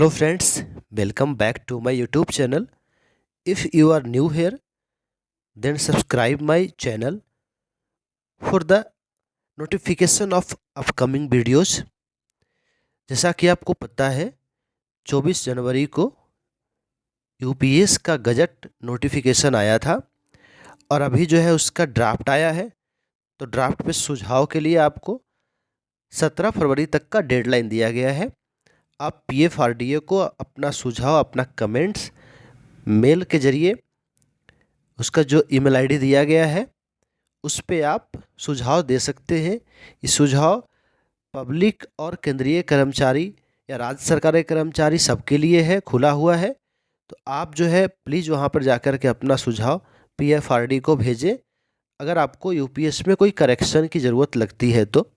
Hello friends, welcome back to my YouTube channel. If you are new here, then subscribe my channel for the notification of upcoming videos. जैसा कि आपको पता है 24 जनवरी को UPS का gazette notification आया था और अभी जो है उसका ड्राफ्ट आया है। तो ड्राफ्ट पे सुझाव के लिए आपको 17 फरवरी तक का डेडलाइन दिया गया है। आप पीएफआरडीए को अपना सुझाव, अपना कमेंट्स मेल के ज़रिए उसका जो ईमेल आईडी दिया गया है उस पे आप सुझाव दे सकते हैं। ये सुझाव पब्लिक और केंद्रीय कर्मचारी या राज्य सरकारी कर्मचारी सबके लिए है, खुला हुआ है। तो आप जो है प्लीज़ वहाँ पर जाकर के अपना सुझाव पीएफआरडी को भेजें अगर आपको यूपीएस में कोई करेक्शन की ज़रूरत लगती है तो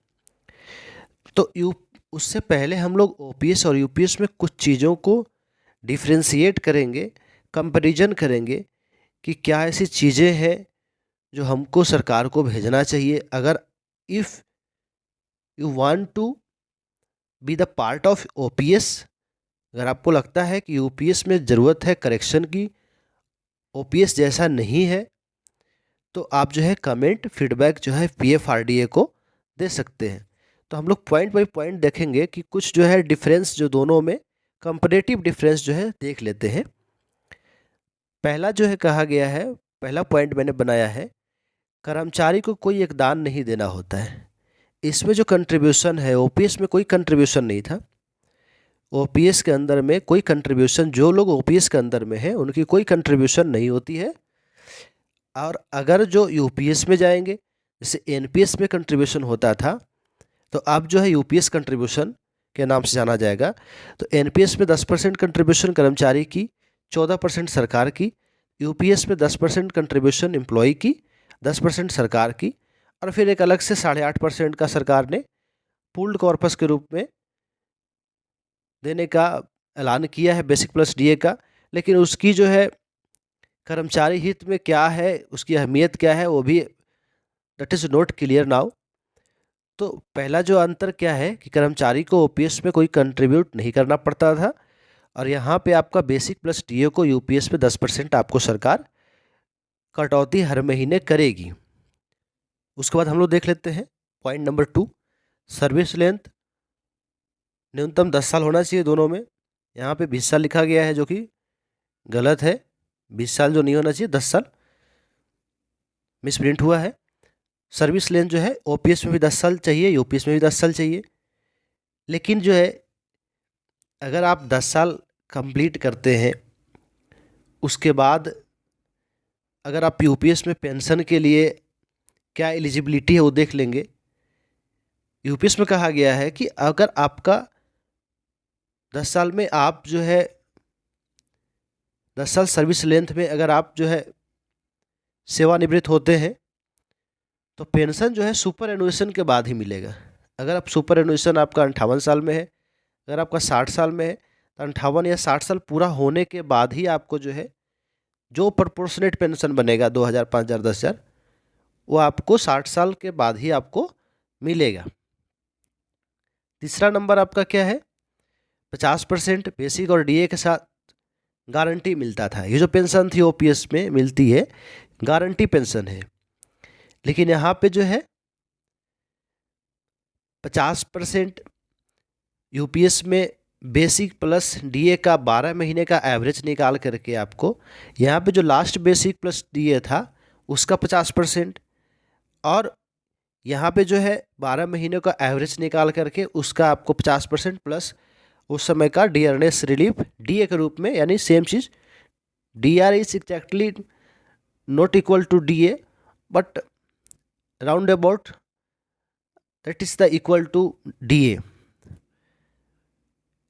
उससे पहले हम लोग ओपीएस और यूपीएस में कुछ चीज़ों को डिफ्रेंशिएट करेंगे, कंपैरिजन करेंगे कि क्या ऐसी चीज़ें हैं जो हमको सरकार को भेजना चाहिए। अगर if you want to be the part of OPS, अगर आपको लगता है कि यूपीएस में ज़रूरत है करेक्शन की, ओपीएस जैसा नहीं है, तो आप जो है कमेंट फीडबैक जो है पीएफआरडीए को दे सकते हैं। तो हम लोग पॉइंट बाय पॉइंट देखेंगे कि कुछ जो है डिफरेंस जो दोनों में कंपैरेटिव डिफरेंस जो है देख लेते हैं। पहला जो है कहा गया है, पहला पॉइंट मैंने बनाया है, कर्मचारी को कोई योगदान नहीं देना होता है। इसमें जो कंट्रीब्यूशन है, ओपीएस में कोई कंट्रीब्यूशन नहीं था। ओपीएस के अंदर में कोई कंट्रीब्यूशन, जो लोग ओपीएस के अंदर में हैं उनकी कोई कंट्रीब्यूशन नहीं होती है। और अगर जो यूपीएस में जाएंगे, जैसे एनपीएस में कंट्रीब्यूशन होता था, तो अब जो है यूपीएस कंट्रीब्यूशन के नाम से जाना जाएगा। तो एनपीएस में 10% कंट्रीब्यूशन कर्मचारी की, 14% सरकार की। यूपीएस में 10% कंट्रीब्यूशन एम्प्लॉय की, 10% सरकार की, और फिर एक अलग से 8.5% का सरकार ने पूल्ड कॉर्पस के रूप में देने का ऐलान किया है, बेसिक प्लस डीए का। लेकिन उसकी जो है कर्मचारी हित में क्या है, उसकी अहमियत क्या है, वो भी that is not clear now. तो पहला जो अंतर क्या है कि कर्मचारी को ओपीएस में कोई कंट्रीब्यूट नहीं करना पड़ता था, और यहाँ पे आपका बेसिक प्लस डीए को यूपीएस में 10% आपको सरकार कटौती हर महीने करेगी। उसके बाद हम लोग देख लेते हैं पॉइंट नंबर 2, सर्विस लेंथ न्यूनतम 10 साल होना चाहिए दोनों में। यहाँ पे 20 साल लिखा गया है जो कि गलत है। 20 साल जो नहीं होना चाहिए, 10 साल मिसप्रिंट हुआ है। सर्विस लेंथ जो है ओपीएस में भी 10 साल चाहिए, यूपीएस में भी 10 साल चाहिए। लेकिन जो है अगर आप 10 साल कंप्लीट करते हैं, उसके बाद अगर आप यूपीएस में पेंशन के लिए क्या एलिजिबिलिटी है वो देख लेंगे। यूपीएस में कहा गया है कि अगर आपका 10 साल में आप जो है 10 साल सर्विस लेंथ में अगर आप जो है सेवानिवृत्त होते हैं तो पेंशन जो है सुपर एनुएशन के बाद ही मिलेगा। अगर आप सुपर एनुएशन आपका 58 साल में है, अगर आपका 60 साल में है, तो 58 या 60 साल पूरा होने के बाद ही आपको जो है जो प्रोपोर्शनेट पेंशन बनेगा 2000, 5000, 10,000, वो आपको 60 साल के बाद ही आपको मिलेगा। तीसरा नंबर आपका क्या है, 50% बेसिक और डीए के साथ गारंटी मिलता था। ये जो पेंशन थी ओपीएस में मिलती है, गारंटी पेंशन है। लेकिन यहाँ पे जो है 50% यूपीएस में बेसिक प्लस डीए का 12 महीने का एवरेज निकाल करके आपको यहाँ पे जो लास्ट बेसिक प्लस डीए था उसका 50%, और यहाँ पे जो है 12 महीने का एवरेज निकाल करके उसका आपको 50% प्लस उस समय का डियरनेस रिलीफ डीए के रूप में, यानी सेम चीज़। DR is exactly not equal to DA, but round about that is the equal to DA.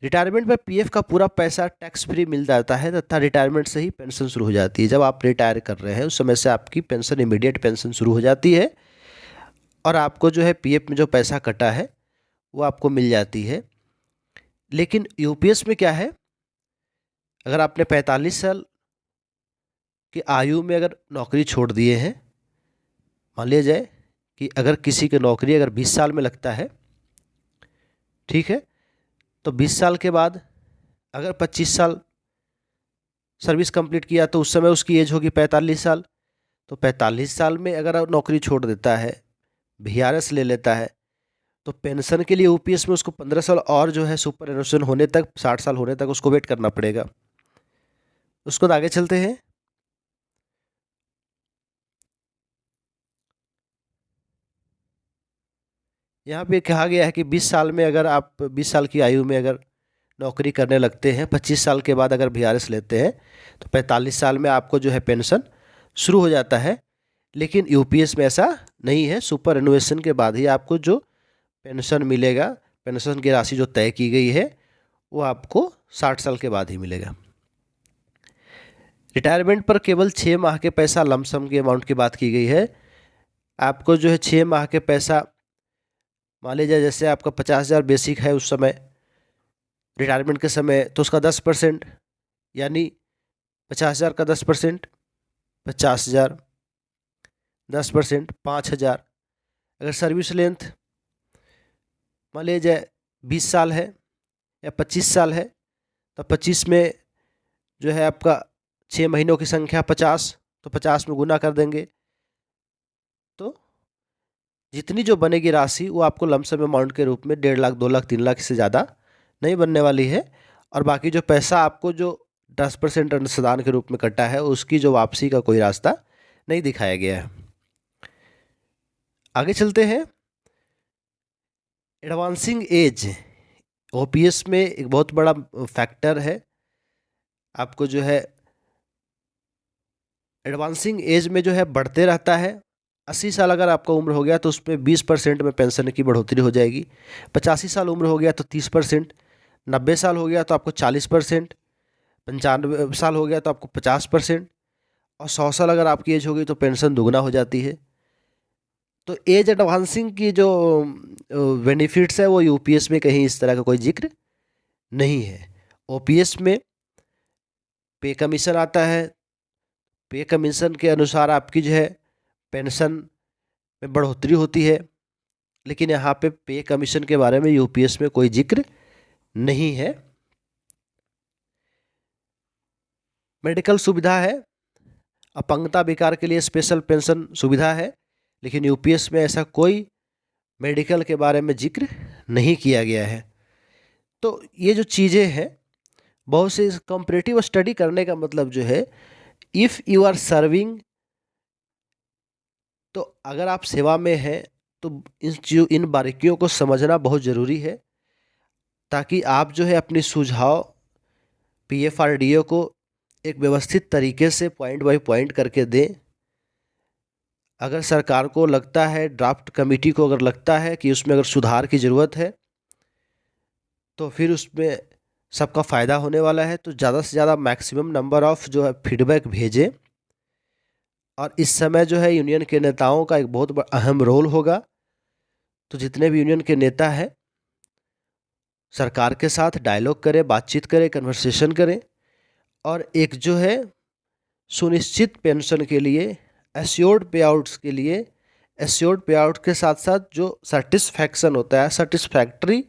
Retirement में पीएफ का पूरा पैसा टैक्स फ्री मिल जाता है तथा रिटायरमेंट से ही पेंशन शुरू हो जाती है। जब आप रिटायर कर रहे हैं उस समय से आपकी पेंशन, इमीडिएट पेंशन शुरू हो जाती है, और आपको जो है पीएफ में जो पैसा कटा है वो आपको मिल जाती है। लेकिन यूपीएस में क्या है, अगर आपने 45 साल की आयु में अगर नौकरी छोड़ दिए हैं, मान लिया जाए कि अगर किसी की नौकरी अगर 20 साल में लगता है, ठीक है, तो 20 साल के बाद अगर 25 साल सर्विस कंप्लीट किया तो उस समय उसकी एज होगी 45 साल। तो 45 साल में अगर नौकरी छोड़ देता है, वीआरएस ले लेता है, तो पेंशन के लिए यूपीएस में उसको 15 साल और जो है सुपर एनुएशन होने तक, 60 साल होने तक उसको वेट करना पड़ेगा। उसको आगे चलते हैं। यहाँ पे कहा गया है कि 20 साल में अगर आप 20 साल की आयु में अगर नौकरी करने लगते हैं, 25 साल के बाद अगर वीआरएस लेते हैं, तो 45 साल में आपको जो है पेंशन शुरू हो जाता है। लेकिन यूपीएस में ऐसा नहीं है, सुपर एनुएशन के बाद ही आपको जो पेंशन मिलेगा, पेंशन की राशि जो तय की गई है वो आपको 60 साल के बाद ही मिलेगा। रिटायरमेंट पर केवल 6 माह के पैसा लमसम के अमाउंट की बात की गई है। आपको जो है 6 माह के पैसा, मान लीजिए जैसे आपका 50,000 बेसिक है उस समय रिटायरमेंट के समय, तो उसका 10%, यानी 50,000 का 10%, 50,000, 10%, 5,000। अगर सर्विस लेंथ मान लीजिए 20 साल है या 25 साल है, तो 25 में जो है आपका 6 महीनों की संख्या 50, तो 50 में गुना कर देंगे, तो जितनी जो बनेगी राशि वो आपको लमसम अमाउंट के रूप में 1.5 लाख, 2 लाख, 3 लाख से ज़्यादा नहीं बनने वाली है। और बाकी जो पैसा आपको जो 10% अंशदान के रूप में कटा है, उसकी जो वापसी का कोई रास्ता नहीं दिखाया गया है। आगे चलते हैं। एडवांसिंग एज ओपीएस में एक बहुत बड़ा फैक्टर है। आपको जो है एडवांसिंग एज में जो है बढ़ते रहता है। 80 साल अगर आपका उम्र हो गया तो उसमें 20% में पेंशन की बढ़ोतरी हो जाएगी। 85 साल उम्र हो गया तो 30%, 90 साल हो गया तो आपको 40%, 95 साल हो गया तो आपको 50%, और 100 साल अगर आपकी एज हो गई तो पेंशन दुगना हो जाती है। तो एज एडवांसिंग की जो बेनिफिट्स है वो यूपीएस में कहीं इस तरह का कोई जिक्र नहीं है। ओपीएस में पे कमीशन आता है, पे कमीशन के अनुसार आपकी जो है पेंशन में बढ़ोतरी होती है, लेकिन यहाँ पे कमीशन के बारे में यूपीएस में कोई जिक्र नहीं है। मेडिकल सुविधा है, अपंगता विकार के लिए स्पेशल पेंशन सुविधा है, लेकिन यूपीएस में ऐसा कोई मेडिकल के बारे में जिक्र नहीं किया गया है। तो ये जो चीज़ें हैं, बहुत से कंपैरेटिव स्टडी करने का मतलब जो है, इफ़ यू आर सर्विंग, तो अगर आप सेवा में हैं तो इन बारीकियों को समझना बहुत ज़रूरी है, ताकि आप जो है अपनी सुझाव पीएफआरडीओ को एक व्यवस्थित तरीके से पॉइंट बाय पॉइंट करके दें। अगर सरकार को लगता है, ड्राफ्ट कमेटी को अगर लगता है कि उसमें अगर सुधार की ज़रूरत है, तो फिर उसमें सबका फ़ायदा होने वाला है। तो ज़्यादा से ज़्यादा मैक्सिमम नंबर ऑफ़ जो है फीडबैक भेजें। और इस समय जो है यूनियन के नेताओं का एक बहुत अहम रोल होगा। तो जितने भी यूनियन के नेता हैं, सरकार के साथ डायलॉग करें, बातचीत करें, कन्वर्सेशन करें, और एक जो है सुनिश्चित पेंशन के लिए, एश्योर्ड पे आउट्स के लिए, एश्योर्ड पे आउट के साथ साथ जो सेटिस्फैक्शन होता है, सेटिस्फैक्ट्री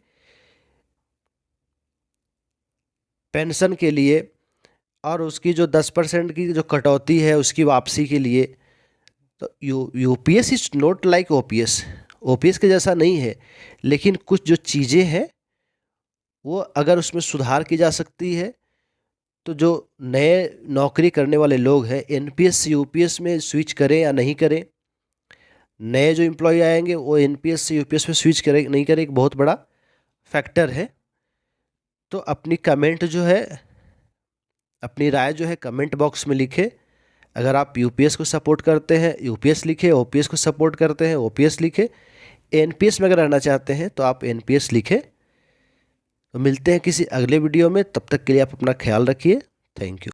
पेंशन के लिए, और उसकी जो 10% की जो कटौती है उसकी वापसी के लिए। तो UPS is not like OPS, OPS के जैसा नहीं है, लेकिन कुछ जो चीज़ें हैं वो अगर उसमें सुधार की जा सकती है, तो जो नए नौकरी करने वाले लोग हैं एनपीएस से यूपीएस में स्विच करें या नहीं करें, नए जो एम्प्लॉय आएंगे वो एनपीएस से यूपीएस में स्विच करें नहीं करें, एक बहुत बड़ा फैक्टर है। तो अपनी कमेंट जो है, अपनी राय जो है कमेंट बॉक्स में लिखें। अगर आप यूपीएस को सपोर्ट करते हैं यूपीएस लिखें, ओपीएस को सपोर्ट करते हैं ओपीएस लिखें, एनपीएस में अगर रहना चाहते हैं तो आप एनपीएस लिखें। तो मिलते हैं किसी अगले वीडियो में, तब तक के लिए आप अपना ख्याल रखिए। Thank you.